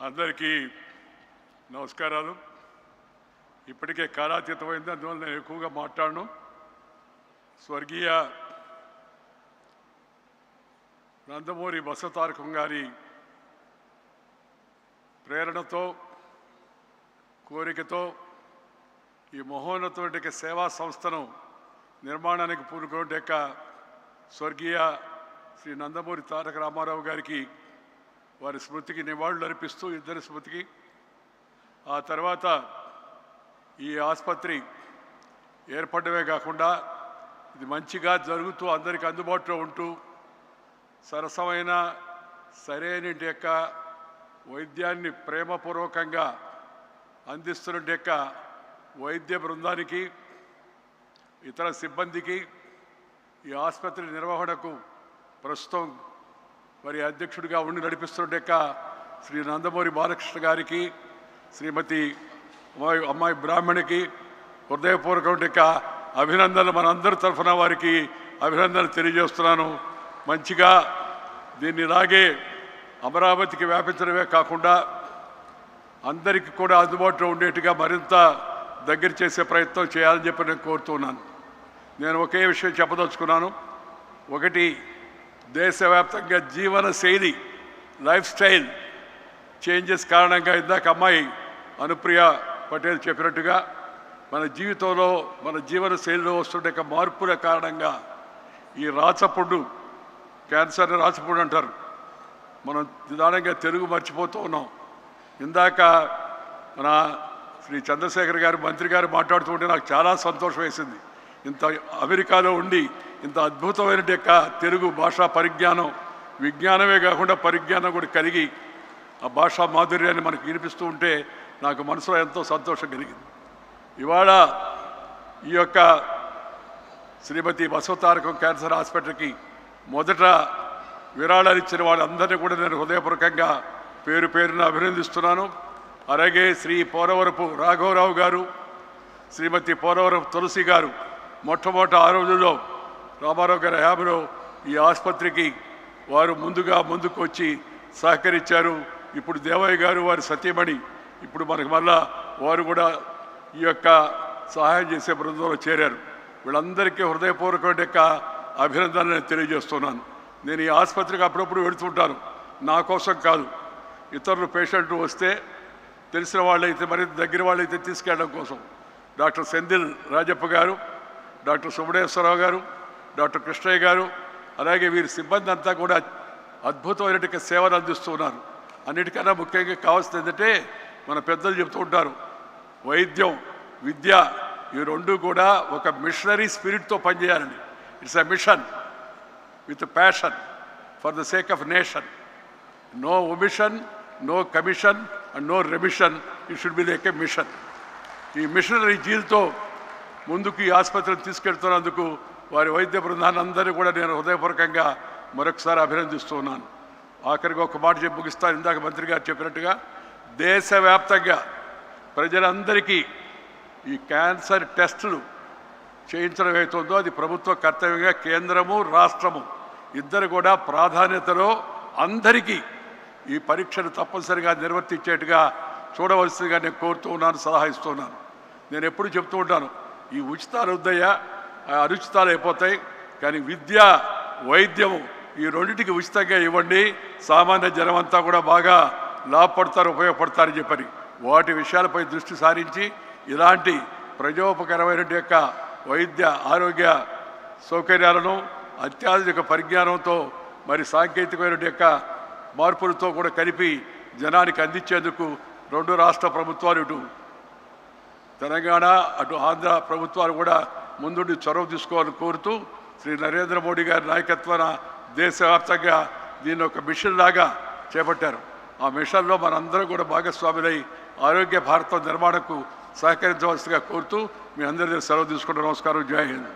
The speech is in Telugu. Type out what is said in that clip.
అందరికీ నమస్కారాలు. ఇప్పటికే కాలాతీతమైంది, అందువల్ల నేను ఎక్కువగా మాట్లాడను. స్వర్గీయ నందమూరి బసవతారకం గారి ప్రేరణతో, కోరికతో ఈ మహోన్నతమైన సేవా సంస్థను నిర్మాణానికి పూనుకున్న స్వర్గీయ శ్రీ నందమూరి తారక రామారావు గారికి వారి స్మృతికి నివాళులు అర్పిస్తూ, ఇద్దరి స్మృతికి, ఆ తర్వాత ఈ ఆసుపత్రి ఏర్పడమే కాకుండా ఇది మంచిగా జరుగుతూ అందరికీ అందుబాటులో ఉంటూ సరసమైన సరైన వైద్యాన్ని ప్రేమపూర్వకంగా అందిస్తున్న వైద్య బృందానికి, ఇతర సిబ్బందికి, ఈ ఆసుపత్రి నిర్వహణకు ప్రస్తుతం మరి అధ్యక్షుడిగా ఉండి నడిపిస్తున్న శ్రీ నందమూరి బాలకృష్ణ గారికి, శ్రీమతి అమ్మాయి బ్రాహ్మణికి హృదయపూర్వక అభినందనలు, మనందరి తరఫున వారికి అభినందనలు తెలియజేస్తున్నాను. మంచిగా దీన్ని ఇలాగే అమరావతికి వ్యాపించడమే కాకుండా అందరికీ కూడా అందుబాటులో ఉండేట్టుగా మరింత దగ్గర చేసే ప్రయత్నం చేయాలని చెప్పి నేను కోరుతున్నాను. నేను ఒకే విషయం చెప్పదలుచుకున్నాను. ఒకటి, దేశవ్యాప్తంగా జీవన శైలి, లైఫ్ స్టైల్ చేంజెస్ కారణంగా ఇందాక అమ్మాయి అనుప్రియ పటేల్ చెప్పినట్టుగా మన జీవితంలో, మన జీవన శైలిలో వస్తుండే మార్పుల కారణంగా ఈ రాచపుండు, క్యాన్సర్ రాచపుండు అంటారు, మనం నిదానంగా తెలుగు మర్చిపోతూ ఉన్నాం. ఇందాక మన శ్రీ చంద్రశేఖర్ గారు, మంత్రి గారు మాట్లాడుతూ ఉంటే నాకు చాలా సంతోషం వేసింది. ఇంత అమెరికాలో ఉండి ఇంత అద్భుతమైన తెలుగు భాషా పరిజ్ఞానం, విజ్ఞానమే కాకుండా పరిజ్ఞానం కూడా కలిగి ఆ భాషా మాధుర్యాన్ని మనకు వినిపిస్తూ ఉంటే నాకు మనసులో ఎంతో సంతోషం కలిగింది. ఇవాళ ఈ యొక్క శ్రీమతి బసవతారకం క్యాన్సర్ హాస్పిటల్కి మొదట విరాళాలు ఇచ్చిన వాళ్ళందరినీ కూడా నేను హృదయపూర్వకంగా పేరు పేరున అభినందిస్తున్నాను. అలాగే శ్రీ పోలవరపు రాఘవరావు గారు, శ్రీమతి పోలవరపు తులసి గారు మొట్టమొదటి ఆ రోజుల్లో రామారావు గారి హయాంలో ఈ ఆసుపత్రికి వారు ముందుకు వచ్చి సహకరించారు. ఇప్పుడు దేవయ్య గారు, వారి సతీమణి ఇప్పుడు మనకు మళ్ళా వారు కూడా ఈ యొక్క సహాయం చేసే బృందంలో చేరారు. వీళ్ళందరికీ హృదయపూర్వక అభినందనలు తెలియజేస్తున్నాను. నేను ఈ ఆసుపత్రికి అప్పుడప్పుడు వెళుతుంటాను, నా కోసం కాదు, ఇతరులు పేషెంట్లు వస్తే తెలిసిన వాళ్ళైతే, మరి దగ్గర వాళ్ళైతే తీసుకెళ్ళడం కోసం. డాక్టర్ సెంధిల్ రాజప్ప గారు, డాక్టర్ సుబ్రహ్మణ్యేశ్వరరావు గారు, డాక్టర్ కృష్ణయ్య గారు, అలాగే వీరి సిబ్బంది అంతా కూడా అద్భుతమైన సేవలు అందిస్తున్నారు. అన్నిటికన్నా ముఖ్యంగా కావాల్సింది ఏంటంటే, మన పెద్దలు చెప్తూ ఉంటారు, వైద్యం, విద్య ఈ రెండు కూడా ఒక మిషనరీ స్పిరిట్తో పనిచేయాలని. It's a mission with passion for the sake of nation. No omission, no commission and no remission. It should be like a mission. ఈ మిషనరీ జీల్తో ముందుకు ఈ ఆసుపత్రిని తీసుకెళ్తున్నందుకు వారి వైద్య బృందాన్ని అందరినీ కూడా నేను హృదయపూర్వకంగా మరొకసారి అభినందిస్తున్నాను. ఆఖరికి ఒక మాట చెప్పి ముగిస్తాను. ఇందాక మంత్రి గారు చెప్పినట్టుగా దేశవ్యాప్తంగా ప్రజలందరికీ ఈ క్యాన్సర్ టెస్టులు చేయించడం అవుతుందో అది ప్రభుత్వ కర్తవ్యంగా కేంద్రము, రాష్ట్రము ఇద్దరు కూడా ప్రాధాన్యతలో అందరికీ ఈ పరీక్షను తప్పనిసరిగా నిర్వర్తించేట్టుగా చూడవలసిందిగా నేను కోరుతూ ఉన్నాను, సలహా ఇస్తున్నాను. నేను ఎప్పుడు చెప్తూ ఉంటాను, ఈ ఉచితాలు వద్దయ్యా, అనుచితాలు అయిపోతాయి, కానీ విద్య, వైద్యము ఈ రెండింటికి ఉచితంగా ఇవ్వండి, సామాన్య జనం అంతా కూడా బాగా లాభపడతారు, ఉపయోగపడతారని చెప్పని వాటి విషయాలపై దృష్టి సారించి ఇలాంటి ప్రజోపకరమైన వైద్య ఆరోగ్య సౌకర్యాలను అత్యాధునిక పరిజ్ఞానంతో మరి సాంకేతికమైన మార్పులతో కూడా కలిపి జనానికి అందించేందుకు రెండు రాష్ట్ర ప్రభుత్వాలు, ఇటు తెలంగాణ అటు ఆంధ్ర ప్రభుత్వాలు కూడా ముందుండి చొరవ తీసుకోవాలని కోరుతూ, శ్రీ నరేంద్ర మోడీ గారి నాయకత్వాన దేశవ్యాప్తంగా దీన్ని ఒక మిషన్ లాగా చేపట్టారు. ఆ మిషన్లో మనందరం కూడా భాగస్వాములై ఆరోగ్య భారత నిర్మాణకు సహకరించవలసిందిగా కోరుతూ మీ అందరి సెలవు తీసుకుంటూ నమస్కారం. జై హింద్.